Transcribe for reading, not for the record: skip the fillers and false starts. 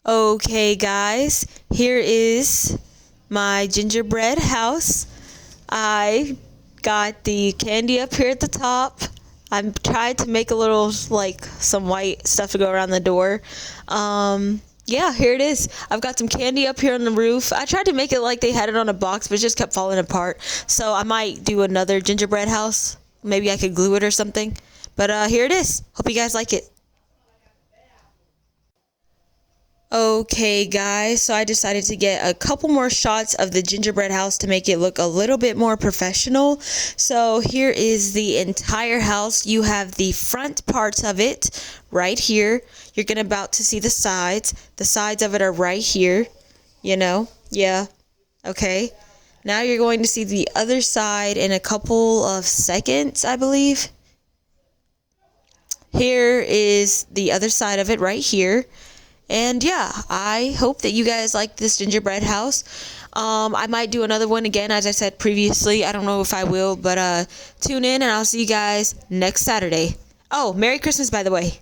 Okay, guys, here is my gingerbread house. I got the candy up here at the top. I'm trying to make a little, like, some white stuff to go around the door. Yeah, here it is. I've got some candy up here on the roof. I tried to make it like they had it on a box, but it just kept falling apart. So I might do another gingerbread house. Maybe I could glue it or something. But here it is. Hope you guys like it. Okay, guys, so I decided to get a couple more shots of the gingerbread house to make it look a little bit more professional. So here is the entire house. You have the front parts of it right here. You're gonna about to see the sides. The sides of it are right here. Yeah. Okay. Now you're going to see the other side in a couple of seconds, I believe. Here is the other side of it right here. And yeah, I hope that you guys like this gingerbread house. I might do another one again, as I said previously. I don't know if I will, but tune in and I'll see you guys next Saturday. Oh, Merry Christmas, by the way.